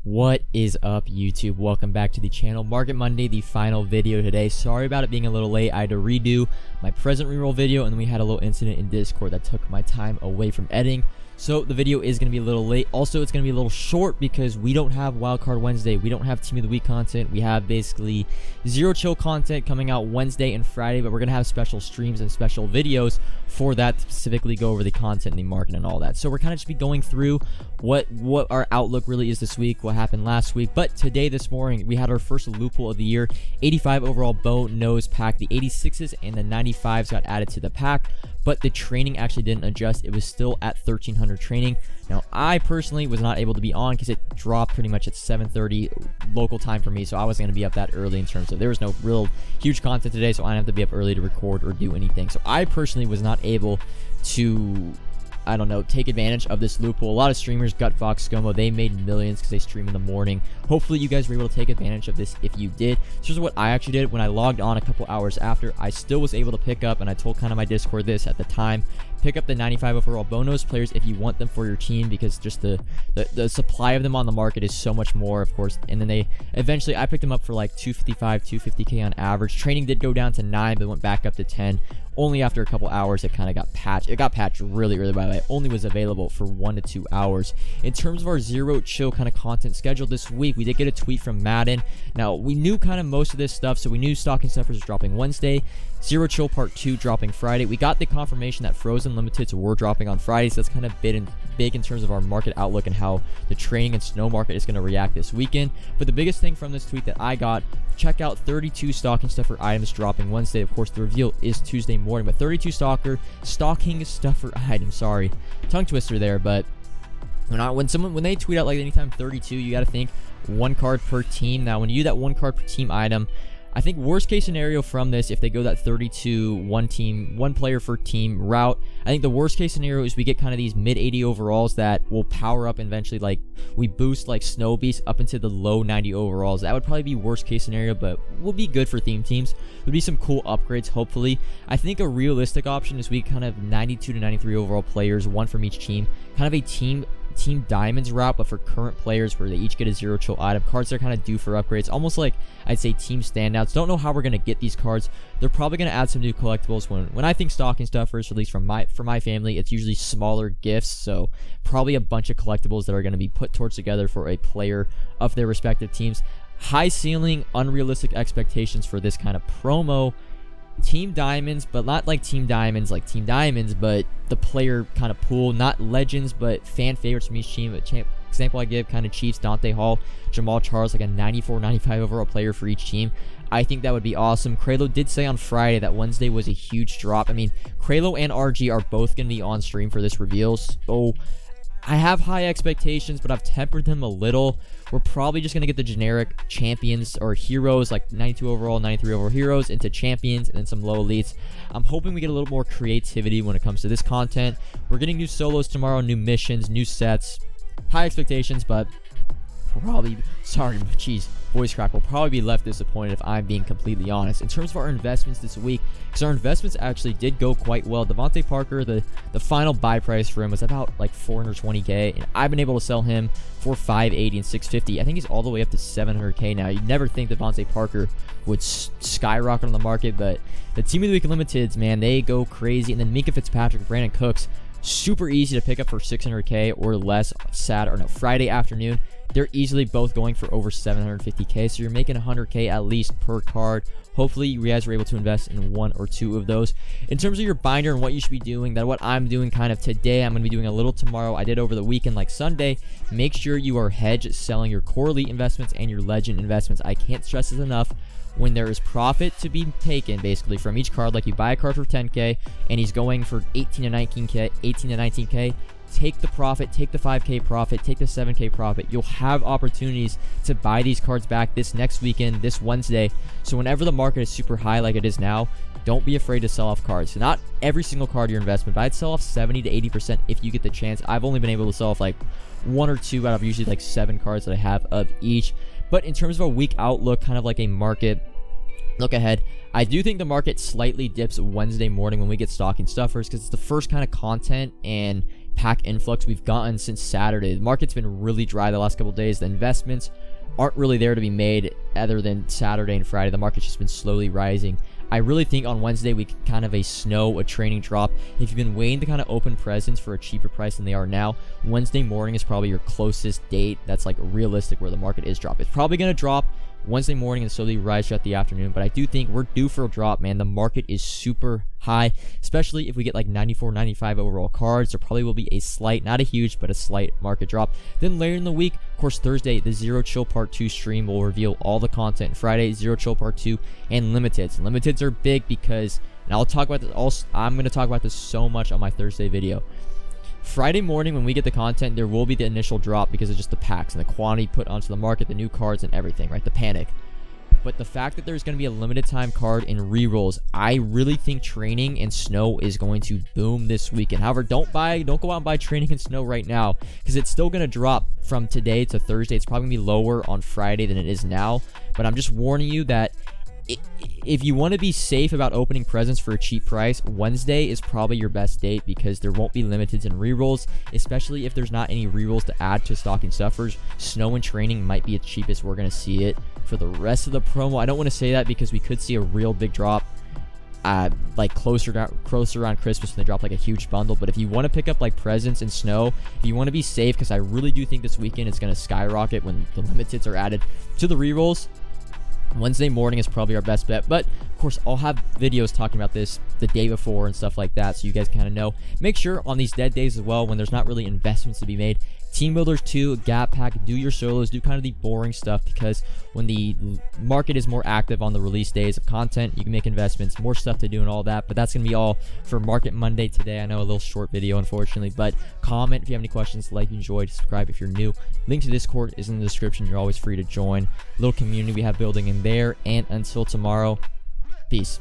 What is up, YouTube? Welcome back to the channel. Market Monday, the final video today. Sorry about it being a little late. I had to redo my present reroll video, and we had a little incident in Discord that took my time away from editing. So the video is going to be a little late. Also, it's going to be a little short because we don't have Wildcard Wednesday. We don't have Team of the Week content. We have basically zero chill content coming out Wednesday and Friday, but we're going to have special streams and special videos for that to specifically go over the content and the market and all that. So we're kind of just be going through what our outlook really is this week, what happened last week. But today, this morning, we had our first loophole of the year. 85 overall bow nose pack. The 86s and the 95s got added to the pack, but the training actually didn't adjust. It was still at 1300 training. Now, I personally was not able to be on because it dropped pretty much at 7:30 local time for me, so I wasn't going to be up that early in terms of there was no real huge content today, so I didn't have to be up early to record or do anything. So I personally was not able to, I don't know, take advantage of this loophole. A lot of streamers, Gutfox, ScoMo, they made millions because they stream in the morning. Hopefully you guys were able to take advantage of this if you did. So here's what I actually did. When I logged on a couple hours after, I still was able to pick up, and I told kind of my Discord this at the time, pick up the 95 overall bonus players if you want them for your team, because just the supply of them on the market is so much more, of course. And then they eventually, I picked them up for like 255, 250k on average. Training did go down to 9, but went back up to 10. Only after a couple hours it kind of got patched. It got patched really by the way. It only was available for 1 to 2 hours. In terms of our zero chill kind of content schedule this week, we did get a tweet from Madden. Now, we knew kind of most of this stuff, so we knew Stocking Stuffers was dropping Wednesday, Zero Chill Part 2 dropping Friday. We got the confirmation that Frozen Limiteds were dropping on Friday, so that's kind of big in terms of our market outlook and how the training and snow market is going to react this weekend. But the biggest thing from this tweet that I got, check out 32 Stocking Stuffer items dropping Wednesday. Of course, the reveal is Tuesday morning, but 32 Stocking Stuffer items, sorry, tongue twister there. But when they tweet out like anytime 32, you got to think one card per team. Now, when you do that one card per team item, I think worst case scenario from this, if they go that 32 one player for team route, I think the worst case scenario is we get kind of these mid 80 overalls that will power up and eventually, like, we boost like Snow Beast up into the low 90 overalls. That would probably be worst case scenario, but will be good for theme teams. Would be some cool upgrades, hopefully. I think a realistic option is we kind of 92 to 93 overall players, one from each team, kind of a team diamonds route, but for current players where they each get a zero chill item. Cards that are kind of due for upgrades, almost like I'd say team standouts. Don't know how we're going to get these cards. They're probably going to add some new collectibles. When I think Stocking Stuffers, at least for my family, it's usually smaller gifts, so probably a bunch of collectibles that are going to be put towards together for a player of their respective teams. High ceiling, unrealistic expectations for this kind of promo. Team diamonds, but not like team diamonds, but the player kind of pool, not legends, but fan favorites from each team. Example I give, kind of Chiefs, Dante Hall, Jamal Charles, like a 94, 95 overall player for each team. I think that would be awesome. Kralo did say on Friday that Wednesday was a huge drop. I mean, Kralo and RG are both going to be on stream for this reveal, so I have high expectations, but I've tempered them a little. We're probably just going to get the generic champions or heroes, like 92 overall, 93 overall heroes, into champions, and then some low elites. I'm hoping we get a little more creativity when it comes to this content. We're getting new solos tomorrow, new missions, new sets. High expectations, but probably, sorry, jeez, voice crack, will probably be left disappointed if I'm being completely honest. In terms of our investments this week, because our investments actually did go quite well. Devontae Parker, the final buy price for him was about like 420k, and I've been able to sell him for 580 and 650. I think he's all the way up to 700k now. You'd never think Devontae Parker would skyrocket on the market, but the Team of the Week Limiteds, man, they go crazy. And then Minka Fitzpatrick, Brandon Cooks, super easy to pick up for 600k or less Friday afternoon. They're easily both going for over 750k, so you're making 100k at least per card. Hopefully you guys are able to invest in one or two of those. In terms of your binder and what you should be doing, that's what I'm doing kind of today. I'm going to be doing a little tomorrow. I did over the weekend, like Sunday. Make sure you are hedged selling your core elite investments and your legend investments. I can't stress this enough. When there is profit to be taken basically from each card, like you buy a card for 10k and he's going for 18 to 19k, take the profit, take the 5k profit, take the 7k profit. You'll have opportunities to buy these cards back this next weekend, this Wednesday. So whenever the market is super high like it is now, don't be afraid to sell off cards. So not every single card your investment, but I'd sell off 70 to 80% if you get the chance. I've only been able to sell off like 1 or 2 out of usually like 7 cards that I have of each. But in terms of a week outlook, kind of like a market look ahead, I do think the market slightly dips Wednesday morning when we get Stocking Stuffers, because it's the first kind of content and pack influx we've gotten since Saturday. The market's been really dry the last couple days. The investments aren't really there to be made other than Saturday and Friday. The market's just been slowly rising. I really think on Wednesday we could kind of a training drop. If you've been waiting to kind of open presents for a cheaper price than they are now, Wednesday morning is probably your closest date that's like realistic where the market is dropping. It's probably going to drop Wednesday morning and slowly rise throughout the afternoon, but I do think we're due for a drop, man. The market is super high, especially if we get like 94, 95 overall cards. There probably will be a slight, not a huge, but a slight market drop. Then later in the week, of course, Thursday, the Zero Chill Part 2 stream will reveal all the content. Friday, Zero Chill Part 2 and limiteds. Limiteds are big because, and I'll talk about this also, I'm going to talk about this so much on my Thursday video. Friday morning when we get the content, there will be the initial drop because of just the packs and the quantity put onto the market, the new cards and everything, right? The panic. But the fact that there's going to be a limited time card in rerolls, I really think training and snow is going to boom this weekend. However, don't go out and buy training and snow right now because it's still going to drop from today to Thursday. It's probably going to be lower on Friday than it is now. But I'm just warning you that if you want to be safe about opening presents for a cheap price, Wednesday is probably your best date because there won't be limiteds and rerolls, especially if there's not any rerolls to add to stocking stuffers. Snow and training might be the cheapest we're going to see it for the rest of the promo. I don't want to say that because we could see a real big drop like closer around Christmas when they drop like a huge bundle. But if you want to pick up like presents and snow, if you want to be safe, because I really do think this weekend it's going to skyrocket when the limiteds are added to the rerolls, Wednesday morning is probably our best bet. But of course, I'll have videos talking about this the day before and stuff like that, so you guys kind of know. Make sure on these dead days as well, when there's not really investments to be made, Team Builders 2, Gap Pack, do your solos, do kind of the boring stuff, because when the market is more active on the release days of content, you can make investments, more stuff to do and all that. But that's going to be all for Market Monday today. I know a little short video, unfortunately, but comment if you have any questions, like, enjoyed, subscribe if you're new. Link to Discord is in the description. You're always free to join. Little community we have building in there. And until tomorrow, peace.